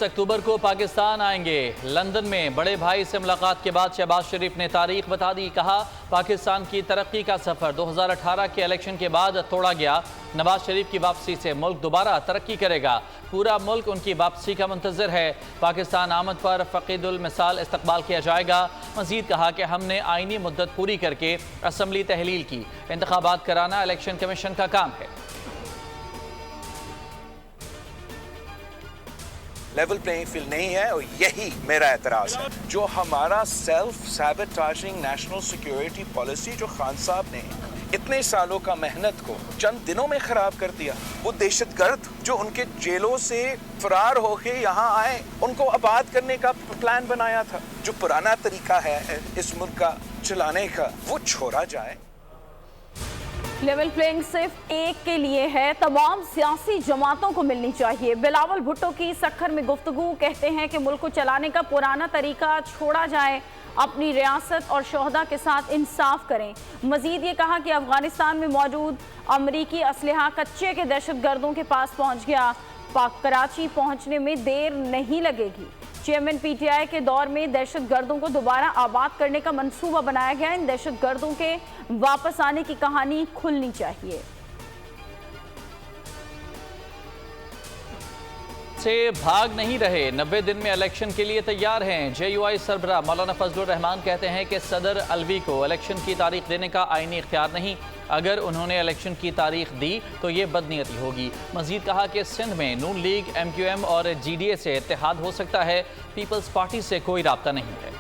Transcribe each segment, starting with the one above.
23 अक्टूबर को पाकिस्तान आएंगे। लंदन में बड़े भाई से मुलाकात के बाद शहबाज शरीफ ने तारीख बता दी। कहा, पाकिस्तान की तरक्की का सफ़र 2018 के इलेक्शन के बाद तोड़ा गया। नवाज शरीफ की वापसी से मुल्क दोबारा तरक्की करेगा। पूरा मुल्क उनकी वापसी का मुंतज़िर है। पाकिस्तान आमद पर फ़क़ीदुल मिसाल इस्तकबाल किया जाएगा। मज़ीद कहा कि हमने आइनी मुद्दत पूरी करके असम्बली तहलील की। इंतखाबात कराना इलेक्शन कमीशन का काम है। लेवल प्लेइंग फील्ड नहीं है और यही मेरा एतराज़ है। जो हमारा self sabotaging national security policy जो खान साहब ने इतने सालों का मेहनत को चंद दिनों में खराब कर दिया। वो दहशतगर्द जो उनके जेलों से फरार होके यहाँ आए, उनको आबाद करने का प्लान बनाया था। जो पुराना तरीका है इस मुल्क का चलाने का, वो छोड़ा जाए। लेवल प्लेइंग सिर्फ एक के लिए है, तमाम सियासी जमातों को मिलनी चाहिए। बिलावल भुट्टो की सक्खर में गुफ्तगू। कहते हैं कि मुल्क को चलाने का पुराना तरीका छोड़ा जाए, अपनी रियासत और शोहदा के साथ इंसाफ करें। मजीद ये कहा कि अफगानिस्तान में मौजूद अमरीकी असलहा कच्चे के दहशतगर्दों के पास पहुंच गया। कराची पहुंचने में देर नहीं लगेगी। चेयरमैन पीटीआई के दौर में दहशतगर्दों को दोबारा आबाद करने का मंसूबा बनाया गया। इन दहशतगर्दों के वापस आने की कहानी खुलनी चाहिए। से भाग नहीं रहे, 90 दिन में इलेक्शन के लिए तैयार हैं। JUI सरबराह मौलाना फजलुर रहमान कहते हैं कि सदर अलवी को इलेक्शन की तारीख देने का आईनी इख्तियार नहीं। अगर उन्होंने इलेक्शन की तारीख दी तो ये बदनीयती होगी। मजीद कहा कि सिंध में नून लीग, MQM और GDA से इत्तेहाद हो सकता है। पीपल्स पार्टी से कोई राब्ता नहीं है।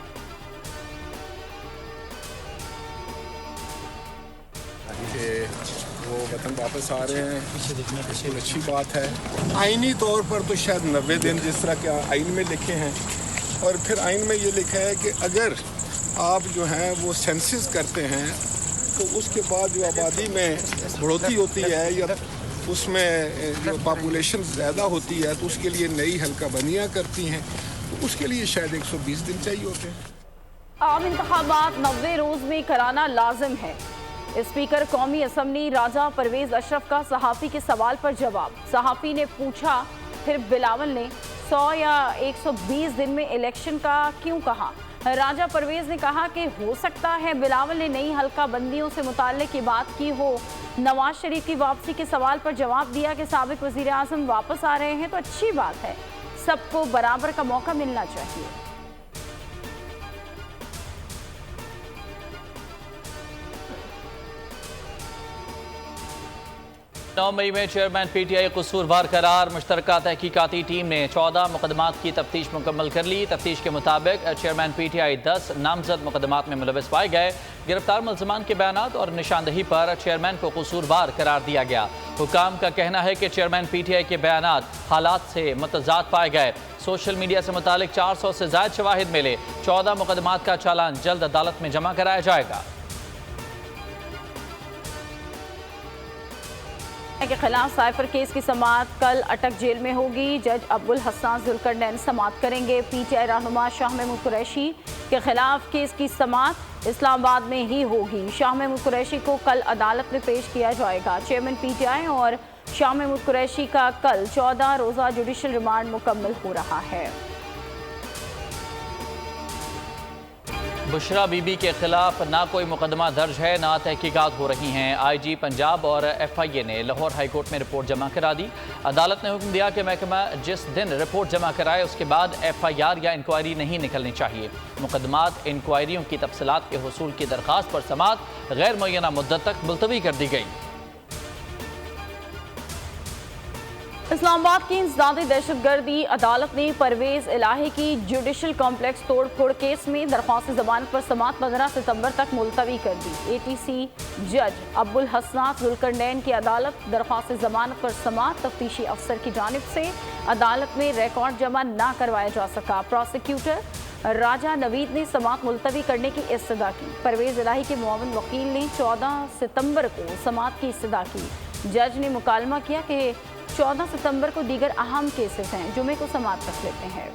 वो वतन वापस आ रहे हैं, बिल्कुल अच्छी बात है। आइनी तौर पर तो शायद 90 दिन जिस तरह के आइन में लिखे हैं, और फिर आइन में ये लिखा है कि अगर आप जो हैं वो सेंसस करते हैं तो उसके बाद जो आबादी में बढ़ोतरी होती है या उसमें जो पॉपुलेशन ज़्यादा होती है तो उसके लिए नई हल्का बंदियाँ करती हैं, तो उसके लिए शायद 120 दिन चाहिए होते हैं। आम इंतखाबात 90 रोज़ में कराना लाजिम है। स्पीकर कौमी असम्बली राजा परवेज अशरफ का सहाफ़ी के सवाल पर जवाब। सहाफ़ी ने पूछा, फिर बिलावल ने 100 या 120 दिन में इलेक्शन का क्यों कहा। राजा परवेज ने कहा कि हो सकता है बिलावल ने नई हल्का बंदियों से मुताल्लिक की बात की हो। नवाज शरीफ की वापसी के सवाल पर जवाब दिया कि साबिक वज़ीर आज़म वापस आ रहे हैं तो अच्छी बात है, सबको बराबर का मौका मिलना चाहिए। 9 मई में चेयरमैन PTI कसूरवार करार। मुश्तरका तहकीकाती टीम ने 14 मुकदमात की तफ्तीश मुकम्मल कर ली। तफ्तीश के मुताबिक चेयरमैन PTI 10 नामजद मुकदमात में मुलविस पाए गए। गिरफ्तार मुलजमान के बयानात और निशानदही पर चेयरमैन को कसूरवार करार दिया गया। हुकाम का कहना है कि चेयरमैन PTI के बयानात हालात से मुतजाद पाए गए। सोशल मीडिया से मुतालिक 400 से ज़ायद शवाहिद मिले। 14 मुकदमात का चालान जल्द अदालत में जमा कराया जाएगा। के खिलाफ साइफर केस की समाअत कल अटक जेल में होगी। जज अब्दुल हसन जुल्करनैन समाअत करेंगे। PTI रहनुमा शाह महमूद कुरैशी के खिलाफ केस की समाअत इस्लामाबाद में ही होगी। शाह महमूद कुरैशी को कल अदालत में पेश किया जाएगा। चेयरमैन PTI और शाह महमूद कुरैशी का कल 14 रोज़ा जुडिशल रिमांड मुकम्मल हो रहा है। बुशरा बीबी के खिलाफ ना कोई मुकदमा दर्ज है, ना तहकीकात हो रही हैं। IG पंजाब और FIA ने लाहौर हाई कोर्ट में रिपोर्ट जमा करा दी। अदालत ने हुक्म दिया कि महकमा जिस दिन रिपोर्ट जमा कराए उसके बाद FIR या इंक्वायरी नहीं निकलनी चाहिए। मुकदमात इंक्वायरियों की तफसीलात के हुसूल की दरख्वास्त पर समाअत गैर मुअय्यना मुद्दत तक मुलतवी कर दी गई। इस्लामाबाद की इंसदादी दहशतगर्दी अदालत ने परवेज इलाही की जुडिशल कॉम्प्लेक्स तोड़ फोड़ केस में दरख्वास्त जमानत पर समाअत 15 सितंबर तक मुलतवी कर दी। ATC जज अब्दुल हसन जुल्करनैन की अदालत दरख्वास्त जमानत पर समाअत तफ्तीशी अफसर की जानिब से अदालत में रिकॉर्ड जमा न करवाया जा सका। प्रोसिक्यूटर राजा नवीद ने समाअत मुलतवी करने की इस्तदा की। परवेज इलाही के मुआविन वकील ने 14 सितंबर को समाअत की इस्तदा की। जज ने मुकालमा किया कि 14 सितंबर को दीगर अहम केसेस हैं, जुमे को समाअत रख लेते हैं।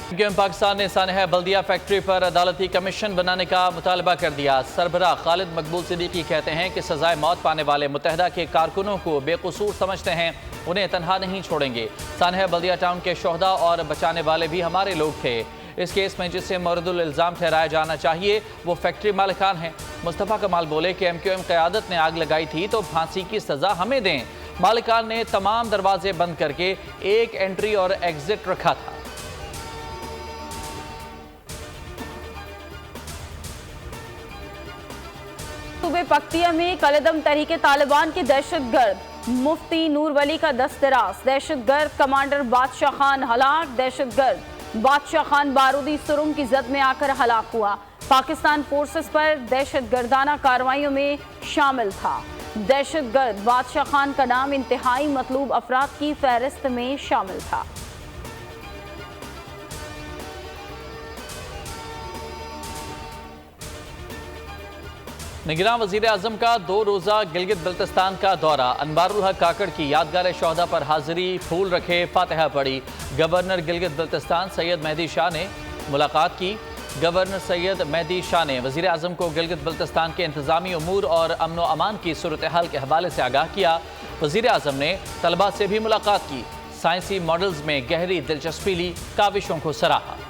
एमक्यूएम पाकिस्तान ने सानहा बल्दिया फैक्ट्री पर अदालती कमीशन बनाने का मुतालबा कर दिया। सरबराह खालिद मकबूल सिद्दीकी कहते हैं कि सजाए मौत पाने वाले मुत्तहदा के कारकुनों को बेकसूर समझते हैं, उन्हें तनहा नहीं छोड़ेंगे। सानहा बल्दिया टाउन के शोहदा और बचाने वाले भी हमारे लोग थे। इस केस में जिसे मौरदुल इल्ज़ाम ठहराया जाना चाहिए वो फैक्ट्री मालिकान हैं। मुस्तफ़ा कमाल बोले कि एमक्यूएम क़यादत ने आग लगाई थी तो फांसी की सज़ा हमें दें। मालिकान ने तमाम दरवाजे बंद करके एक एंट्री और एग्जिट रखा था। सूबे पख्तिया में कलदम तहरीके तालिबान के दहशतगर्द मुफ्ती नूर वली का दस्तराज। दहशतगर्द कमांडर बादशाह खान हलाक। दहशतगर्द बादशाह खान बारूदी सुरंग की जद में आकर हलाक हुआ। पाकिस्तान फोर्सेस पर दहशतगर्दाना कार्रवाइयों में शामिल था। दहशतगर्द बादशाह खान का नाम इंतहाई मतलूब अफराद की फहरिस्त में शामिल था। निगरान वज़ीर आज़म का 2 रोज़ा गिलगित बल्तिस्तान का दौरा। अनवारुल हक काकड़ की यादगार शोहदा पर हाजिरी, फूल रखे, फातिहा पढ़ी। गवर्नर गिलगित बल्तिस्तान सैयद मेहदी शाह ने मुलाकात की। गवर्नर सैयद मेहदी शाह ने वज़ीर आज़म को गिलगित बल्तिस्तान के इंतज़ामी उमूर और अमन व अमान की सूरत हाल के हवाले से आगाह किया। वज़ीर आज़म ने तलबा से भी मुलाकात की। साइंसी मॉडल्स में गहरी दिलचस्पी ली, काविशों को सराहा।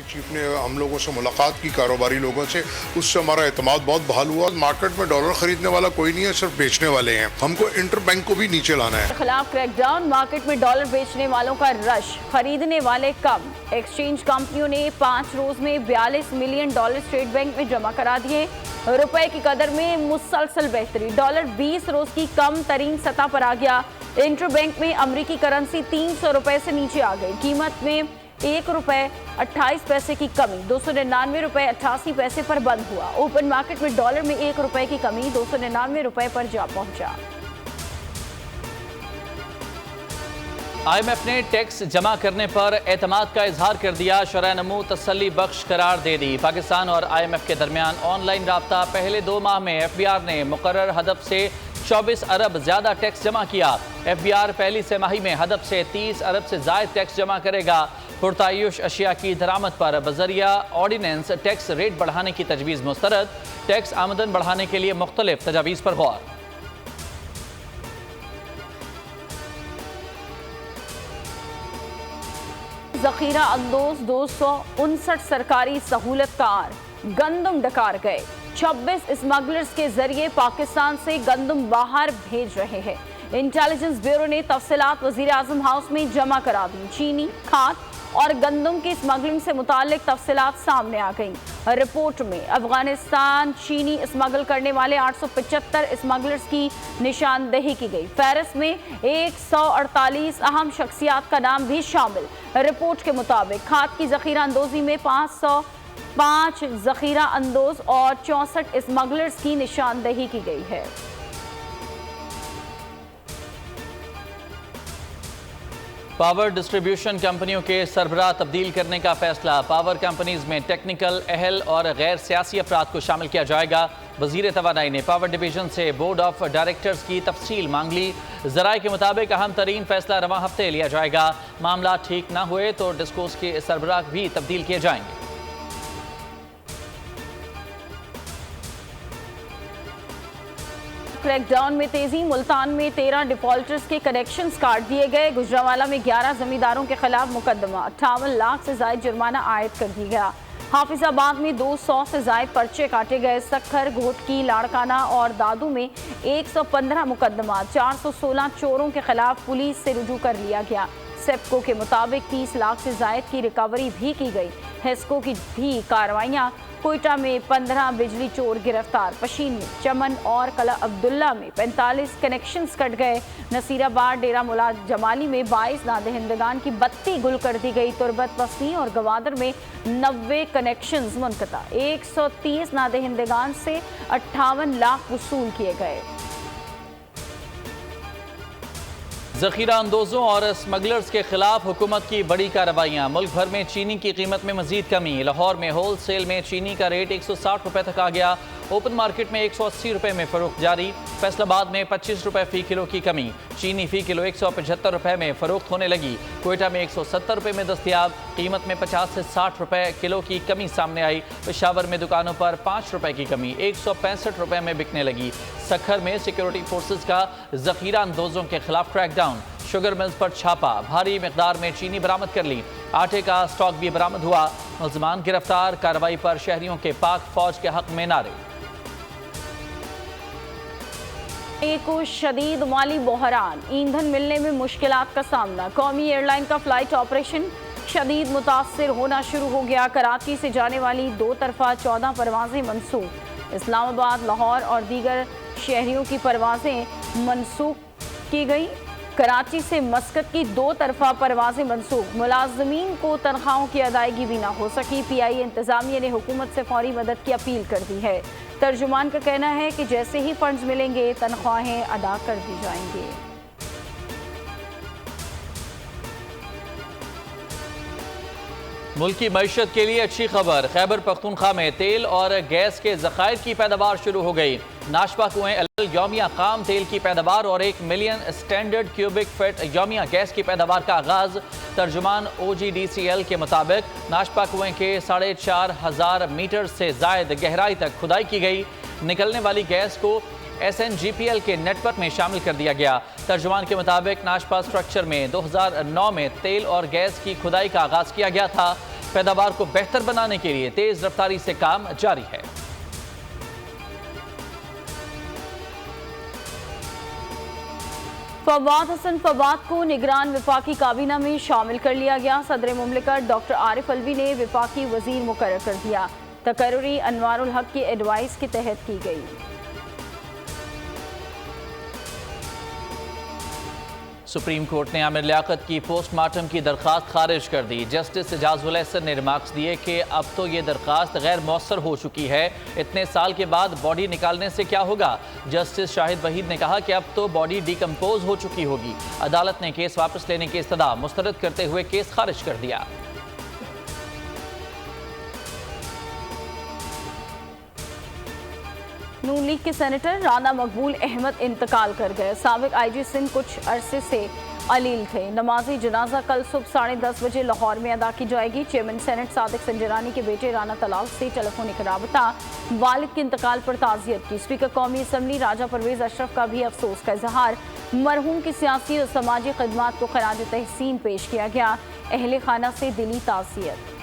चीफ ने हम लोगों से मुलाकात की, कारोबारी लोगों से, उससे हमारा एतमाद बहुत बहाल हुआ। मार्केट में डॉलर खरीदने वाला कोई नहीं है, सिर्फ बेचने वाले हैं। हमको इंटरबैंक को भी नीचे लाना है। खिलाफ क्रैकडाउन। मार्केट में डॉलर बेचने वालों का रश, खरीदने वाले कम। एक्सचेंज कंपनियों ने 5 रोज में 42 मिलियन डॉलर स्टेट बैंक में जमा करा दिए। रुपए की कदर में मुसलसल बेहतरी। डॉलर 20 रोज की कम तरीन सतह पर आ गया। इंटरबैंक में अमरीकी करेंसी 300 रुपए से नीचे आ गई। कीमत में 1 रुपए 28 पैसे की कमी 299 रुपए 88 पैसे पर बंद हुआ। ओपन मार्केट में डॉलर में 1 रुपए की कमी 299 रुपए पर जा पहुंचा। IMF ने टैक्स जमा करने पर एतमाद का इजहार कर दिया। शरह नमू तसल्ली बख्श करार दे दी। पाकिस्तान और IMF के दरमियान ऑनलाइन राब्ता। पहले 2 माह में FBR ने मुकर्रर हदफ से 24 अरब ज्यादा टैक्स जमा किया। FBR पहली तिमाही में हदफ से 30 अरब से जायद टैक्स जमा करेगा। पुरतायुश अशिया की दरामद पर बजरिया ऑर्डिनेंस टैक्स रेट बढ़ाने की तजवीज़ मुस्तरद। टैक्स आमदन बढ़ाने के लिए मुख्तलिफ तजावीज़ पर गौर। जखीरा अंदोज 259 सरकारी सहूलत कार गंदम डकार गए। 26 स्मगलर्स के जरिए पाकिस्तान से गंदम बाहर भेज रहे हैं। इंटेलिजेंस ब्यूरो ने तफसीलात वजीर आजम हाउस में जमा करा दी। चीनी, खाद और गंदम की स्मगलिंग से मुतालिक तफसीलात सामने आ गई। रिपोर्ट में अफगानिस्तान चीनी स्मगल करने वाले 875 स्मगलर्स की निशानदेही की गई। फहरिस्त में 148 अहम शख्सियात का नाम भी शामिल। रिपोर्ट के मुताबिक खाद की जखीरा अंदोजी में 505 जखीरा अंदोज और 64 स्मगलर्स की निशानदेही की गई है। पावर डिस्ट्रीब्यूशन कंपनियों के सरबराह तब्दील करने का फैसला। पावर कंपनीज में टेक्निकल, अहल और गैर सियासी अफराद को शामिल किया जाएगा। वजीर तवानाई ने पावर डिवीजन से बोर्ड ऑफ डायरेक्टर्स की तफसील मांग ली। जराए के मुताबिक अहम तरीन फैसला रवां हफ्ते लिया जाएगा। मामला ठीक न हुए तो डिस्कोस के सरबराह भी तब्दील किए जाएंगे। क्रैकडाउन में तेजी। मुल्तान में 13 डिफॉल्टर्स के कनेक्शंस काट दिए गए। गुजरांवाला में 11 जमींदारों के खिलाफ मुकदमा। 58 लाख से ज्यादा जुर्माना आयद कर दिया गया। हाफिजाबाद में 200 से ज्यादा पर्चे काटे गए। सक्खर, घोटकी, लाड़काना और दादू में 115 मुकदमा। 416 चोरों के खिलाफ पुलिस से रुजू कर लिया गया। सेप्को के मुताबिक 30 लाख से ज्यादा की रिकवरी भी की गई। हेस्को की भी कार्रवाइयाँ। कोयटा में 15 बिजली चोर गिरफ्तार। पशीन में, चमन और कला अब्दुल्ला में 45 कनेक्शंस कट गए। नसीराबाद, डेरा मुला जमाली में 22 नादहिंदगान की बत्ती गुल कर दी गई। तुरबत, पसनी और गवादर में 90 कनेक्शंस मुनक़ता। 130 नादहिंदगान से 58 लाख वसूल किए गए। जखीरा अंदोजों और स्मगलर्स के खिलाफ हुकूमत की बड़ी कार्रवाइयाँ। मुल्क भर में चीनी की कीमत में मजीद कमी। लाहौर में होल सेल में चीनी का रेट 160 रुपए तक आ गया। ओपन मार्केट में 180 रुपए में फरोख्त जारी। फैसलाबाद में 25 रुपए फी किलो की कमी। चीनी फी किलो 175 रुपए में फरोख्त होने लगी। क्वेटा में 170 रुपए में दस्तयाब। कीमत में 50 से 60 रुपए किलो की कमी सामने आई। पेशावर में दुकानों पर 5 रुपए की कमी 165 रुपए में बिकने लगी। सखर में सिक्योरिटी फोर्सेज का जखीरा अंदोजों के खिलाफ क्रैकडाउन। शुगर मिल्स पर छापा, भारी मिकदार में चीनी बरामद कर ली। आटे का स्टॉक भी बरामद हुआ। मुलजमान गिरफ्तार। कार्रवाई पर शहरियों के पाक फौज के हक में नारे। को शदीद माली बहरान, ईंधन मिलने में मुश्किलात का सामना। कौमी एयरलाइन का फ्लाइट ऑपरेशन शदीद मुतासर होना शुरू हो गया। कराची से जाने वाली 2 तरफा 14 परवाजें मनसूख। इस्लामाबाद, लाहौर और दीगर शहरियों की परवाजें मनसूख की गई। कराची से मस्कत की 2 तरफा परवाजें मनसूख। मुलाजमीन को तनख्वाहों की अदायगी भी ना हो सकी। PI इंतजामिया ने हुकूमत से फौरी मदद की अपील कर दी है। तर्जुमान का कहना है कि जैसे ही फंड्स मिलेंगे तनख्वाहें अदा कर दी जाएंगी। मुल्क की मईशत के लिए अच्छी खबर। खैबर पख्तूनख्वा में तेल और गैस के ज़खायर की पैदावार शुरू हो गई। नाशपा कुएं यौमिया खाम तेल की पैदावार और 1 मिलियन स्टैंडर्ड क्यूबिक फीट यौमिया गैस की पैदावार का आगाज। तर्जुमान OGDCL के मुताबिक नाशपा कुएं के 4,500 मीटर से जायद गहराई तक खुदाई की गई। निकलने वाली गैस को SNGPL के नेटवर्क में शामिल कर दिया गया। तर्जुमान के मुताबिक नाशपा स्ट्रक्चर में 2009 में तेल और गैस की खुदाई का आगाज किया गया था। पैदावार को बेहतर बनाने के लिए तेज रफ्तारी से काम जारी है। फवाद हसन फवाद को निगरान वफाकी काबीना में शामिल कर लिया गया। सदर मुमलिकत डॉक्टर आरिफ अलवी ने वफाकी वजीर मुकर्रर कर दिया। तकर्री अनवारुल हक की एडवाइस के तहत की गई। सुप्रीम कोर्ट ने आमिर लियाकत की पोस्टमार्टम की दरख्वास्त खारिज कर दी। जस्टिस एजाजुल एहसन ने रिमार्क्स दिए कि अब तो ये दरख्वास्त गैर मौसर हो चुकी है। इतने साल के बाद बॉडी निकालने से क्या होगा। जस्टिस शाहिद वहीद ने कहा कि अब तो बॉडी डिकम्पोज हो चुकी होगी। अदालत ने केस वापस लेने की इस्तदा मुस्तरद करते हुए केस खारिज कर दिया। नून लीग के सेनेटर राना मकबूल अहमद इंतकाल कर गए। साबिक IG सिंध कुछ अरसे से अलील थे। नमाजी जनाजा कल सुबह 10:30 बजे लाहौर में अदा की जाएगी। चेयरमैन सेनेट सादिक संजरानी के बेटे राना तलाल से टेलीफोनिक राबता। वालिद के इंतकाल पर ताज़ियत की। स्पीकर कौमी असम्बली राजा परवेज अशरफ का भी अफसोस का इजहार। मरहूम की सियासी और समाजी खदमात को खराज तहसीन पेश किया गया। अहले खाना से दिली ताज़ियत।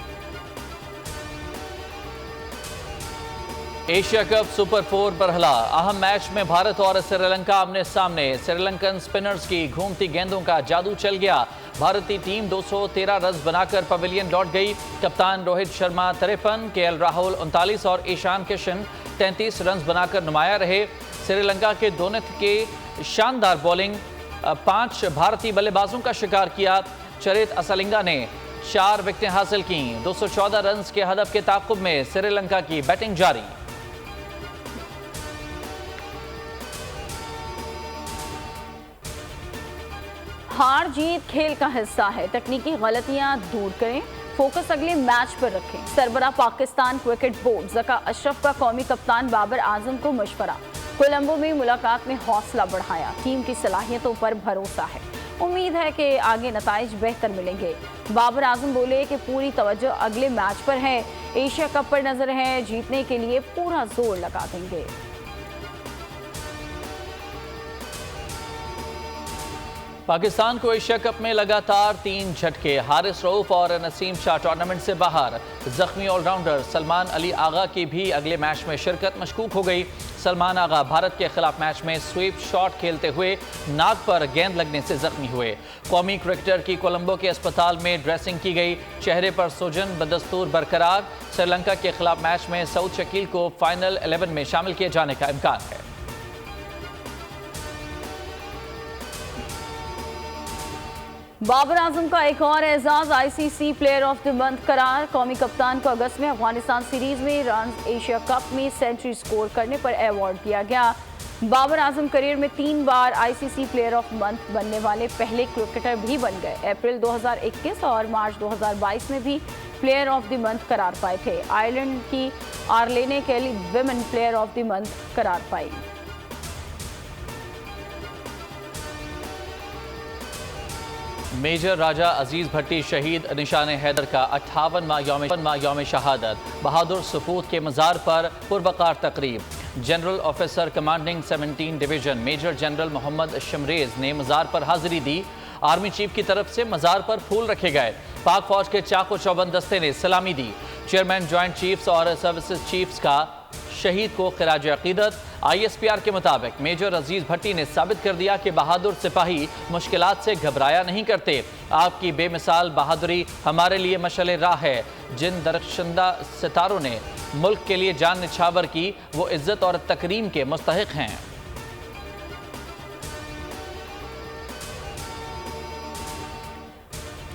एशिया कप सुपर 4 बरहला। अहम मैच में भारत और श्रीलंका आमने सामने। श्रीलंकन स्पिनर्स की घूमती गेंदों का जादू चल गया। भारतीय टीम 213 रन बनाकर पवेलियन लौट गई। कप्तान रोहित शर्मा 53, KL राहुल 39 और ईशान किशन 33 रन बनाकर नुमाया रहे। श्रीलंका के दोनित के शानदार बॉलिंग 5 भारतीय बल्लेबाजों का शिकार किया। चरित असलिंगा ने 4 विकेटें हासिल की। 214 रन के हदफ के ताक़ुब में श्रीलंका की बैटिंग जारी। हार जीत खेल का हिस्सा है। तकनीकी गलतियां दूर करें, फोकस अगले मैच पर रखें। सरबराह पाकिस्तान क्रिकेट बोर्ड ज़का अशरफ का कौमी कप्तान बाबर आजम को मशवरा। कोलंबो में मुलाकात में हौसला बढ़ाया। टीम की सलाहियतों पर भरोसा है। उम्मीद है कि आगे नताइज बेहतर मिलेंगे। बाबर आजम बोले कि पूरी तवज्जो अगले मैच पर है। एशिया कप पर नजर है। जीतने के लिए पूरा जोर लगा देंगे। पाकिस्तान को एशिया कप में लगातार 3 झटके। हारिस रऊफ और नसीम शाह टूर्नामेंट से बाहर। जख्मी ऑलराउंडर सलमान अली आगा की भी अगले मैच में शिरकत मशकूक हो गई। सलमान आगा भारत के खिलाफ मैच में स्वीप शॉट खेलते हुए नाक पर गेंद लगने से जख्मी हुए। कौमी क्रिकेटर की कोलंबो के अस्पताल में ड्रेसिंग की गई। चेहरे पर सूजन बदस्तूर बरकरार। श्रीलंका के खिलाफ मैच में सऊद शकील को फाइनल 11 में शामिल किए जाने का इम्कान है। बाबर आजम का एक और एजाज ICC player of the month करार। कौमी कप्तान को अगस्त में अफगानिस्तान सीरीज में रन एशिया कप में सेंचुरी स्कोर करने पर अवार्ड दिया गया। बाबर आजम करियर में 3 बार आईसीसी प्लेयर ऑफ मंथ बनने वाले पहले क्रिकेटर भी बन गए। अप्रैल 2021 और मार्च 2022 में भी प्लेयर ऑफ द मंथ करार पाए थे। आयरलैंड की आर्लेने केली women player of the month करार पाई। मेजर राजा अजीज भट्टी शहीद निशान हैदर का 58वां यौम शहादत। बहादुर सपूत के मज़ार पर पुरवकार तकरीब। General officer commanding 17 division major general Mohammad Shamraiz ने मज़ार पर हाजिरी दी। आर्मी चीफ की तरफ से मज़ार पर फूल रखे गए। पाक फौज के चाको चौबंद दस्ते ने सलामी दी। चेयरमैन जॉइंट चीफ्स और सर्विसेज चीफ्स का शहीद को खिराज अकीदत। ISPR के मुताबिक मेजर अजीज भट्टी ने साबित कर दिया कि बहादुर सिपाही मुश्किलात से घबराया नहीं करते। आपकी बेमिसाल बहादुरी हमारे लिए मशअल राह है। जिन दरख्शंदा सितारों ने मुल्क के लिए जान निछावर की वो इज्जत और तकरीम के मुस्तहिक हैं।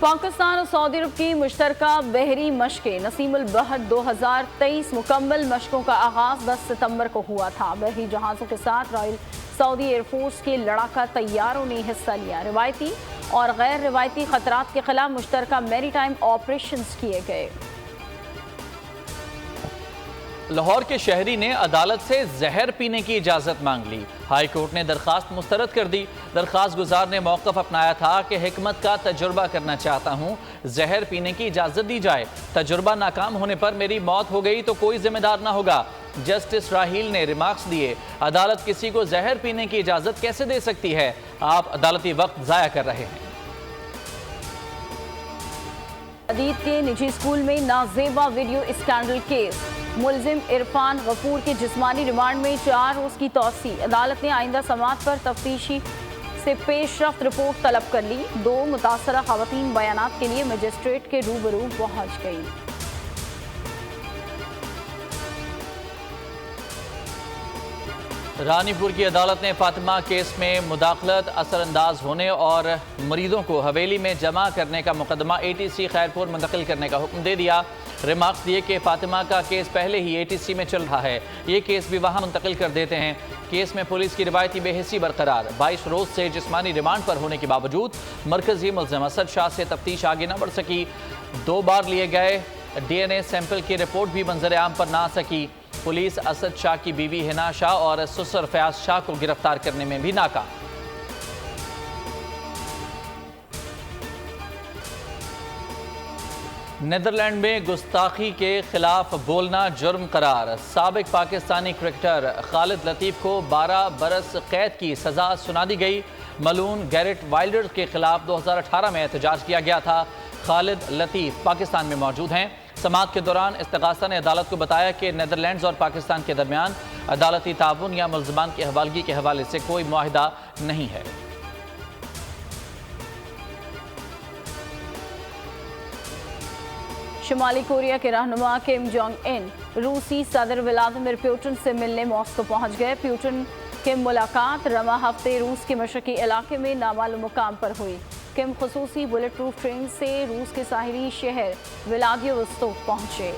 पाकिस्तान और सऊदी अरब की मुश्तरका बहरी मशकें नसीमुल बहर 2023 मुकम्मल मशकों का आगाज 10 सितंबर को हुआ था। बहरी जहाज़ों के साथ रॉयल सऊदी एयरफोर्स के लड़ाका तैयारों ने हिस्सा लिया। रिवायती और गैर रिवायती खतरात के खिलाफ मुश्तरका मैरीटाइम ऑपरेशंस किए गए। लाहौर के शहरी ने अदालत से जहर पीने की इजाज़त मांग ली। हाई कोर्ट ने दरखास्त मुस्तरद कर दी। दरखास्त गुजार ने मौक़िफ़ अपनाया था कि हिकमत का तजुर्बा करना चाहता हूँ, जहर पीने की इजाज़त दी जाए। तजुर्बा नाकाम होने पर मेरी मौत हो गई तो कोई जिम्मेदार ना होगा। जस्टिस राहील ने रिमार्क्स दिए, अदालत किसी को जहर पीने की इजाज़त कैसे दे सकती है? आप अदालती वक्त ज़ाया कर रहे हैं। अदीद के निजी स्कूल में नाजेबा वीडियो स्कैंडल केस। मुलजिम इरफान गफूर के जिस्मानी रिमांड में 4 रोज़ की तौसी। अदालत ने आइंदा समाअत पर तफ्तीशी से पेशरफ्त रिपोर्ट तलब कर ली। 2 मुतासरा खवातीन बयानात के लिए मजिस्ट्रेट के रूबरू पहुंच गई। रानीपुर की अदालत ने फातिमा केस में मुदाखलत, असरअंदाज होने और मरीजों को हवेली में जमा करने का मुकदमा ATC खैरपुर मुंतकिल करने का हुक्म दे दिया। रिमार्क्स दिए कि फातिमा का केस पहले ही ATC में चल रहा है, ये केस भी वहाँ मुंतकिल कर देते हैं। केस में पुलिस की रिवायती बेहिसी बरकरार। 22 रोज़ से जिस्मानी रिमांड पर होने के बावजूद मरकजी मुल्ज़िम असद शाह से तफ्तीश आगे न बढ़ सकी। 2 बार लिए गए DNA सैंपल की रिपोर्ट भी मंजर आम पर ना आ सकी। पुलिस असद शाह की बीवी हिना शाह और ससुर फयाज शाह को गिरफ्तार करने में भी नाकाम। नीदरलैंड में गुस्ताखी के खिलाफ बोलना जुर्म करार। साबिक पाकिस्तानी क्रिकेटर खालिद लतीफ़ को 12 बरस कैद की सज़ा सुना दी गई। मलून गैरेट वाइल्डर के खिलाफ 2018 में एहतजाज किया गया था। खालिद लतीफ़ पाकिस्तान में मौजूद हैं। समाअत के दौरान इस्तिगासा ने अदालत को बताया कि नीदरलैंड्स और पाकिस्तान के दरमियान अदालती ताउन या मुल्ज़मान की हवालगी के हवाले से कोई मुआहिदा नहीं है। शुमाली कोरिया के रहनुमा किम जोंग इन रूसी सदर व्लादिमीर पुतिन से मिलने मॉस्को पहुंच गए। पुतिन की मुलाकात रवा हफ्ते रूस के मशरकी इलाके में नामालूम मुकाम पर हुई। किम खुसूसी बुलेट प्रूफ ट्रेन से रूस के साहिली शहर व्लादिवोस्तोक पहुंचे।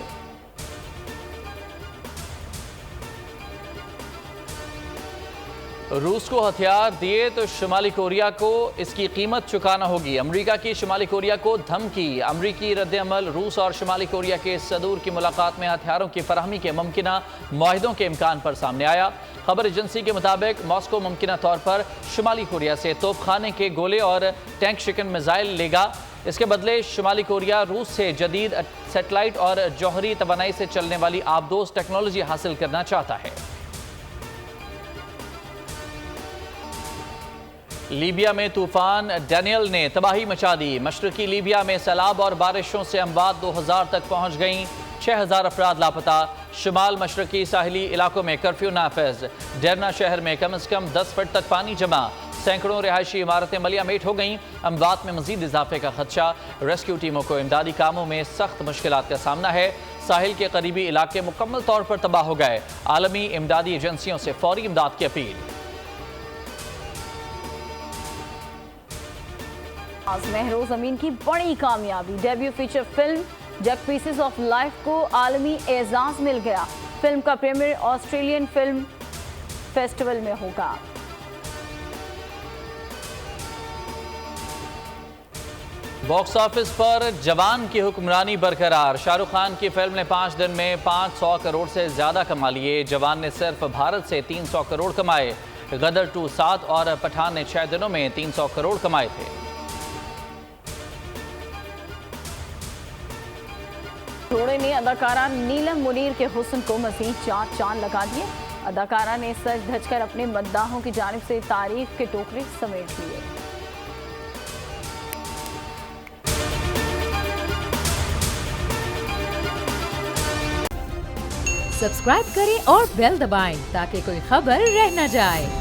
रूस को हथियार दिए तो शुमाली कोरिया को इसकी कीमत चुकाना होगी। अमेरिका की शुमाली कोरिया को धमकी। अमेरिकी रद्द-ए-अमल रूस और शुमाली कोरिया के सदूर की मुलाकात में हथियारों की फराहमी के मुमकिना मुआहिदों के इम्कान पर सामने आया। खबर एजेंसी के मुताबिक मॉस्को मुमकिना तौर पर शुमाली कोरिया से तोपखाने के गोले और टैंक शिकन मिसाइल लेगा। इसके बदले शुमाली कोरिया रूस से जदीद सेटेलाइट और जौहरी तवानाई से चलने वाली आबदोज टेक्नोलॉजी हासिल करना चाहता है। लीबिया में तूफान डैनियल ने तबाही मचा दी। मशरकी लीबिया में सैलाब और बारिशों से अमवात 2000 तक पहुंच गईं। 6000 अफराद लापता। शुमाल मशरकी साहिली इलाकों में कर्फ्यू नाफिज। डेरना शहर में कम से कम 10 फुट तक पानी जमा। सैकड़ों रिहायशी इमारतें मलियामेट हो गईं। अमवात में मजीद इजाफे का खदशा। रेस्क्यू टीमों को इमदादी कामों में सख्त मुश्किलात का सामना है। साहिल के करीबी इलाके मुकम्मल तौर पर तबाह हो गए। आलमी इमदादी एजेंसियों से फौरी इमदाद की अपील। आज महरोज अमीन की बड़ी कामयाबी। Debut feature film jug pieces of life को आलमी एजाज मिल गया। फिल्म का प्रीमियर ऑस्ट्रेलियन फिल्म फेस्टिवल में होगा। बॉक्स ऑफिस पर जवान की हुक्मरानी बरकरार। शाहरुख खान की फिल्म ने 5 दिन में 500 करोड़ से ज्यादा कमा लिए। जवान ने सिर्फ भारत से 300 करोड़ कमाए। गदर 2 7 और पठान ने 6 दिनों में 300 करोड़ कमाए थे। जोड़े ने अदाकारा नीलम मुनीर के हुस्न को मजीद चांद लगा दिए। अदाकारा ने सज धज कर अपने मद्दाहों की जानिब से तारीफ के टोकरे समेट लिए। सब्सक्राइब करें और बेल दबाएं ताकि कोई खबर रह न जाए।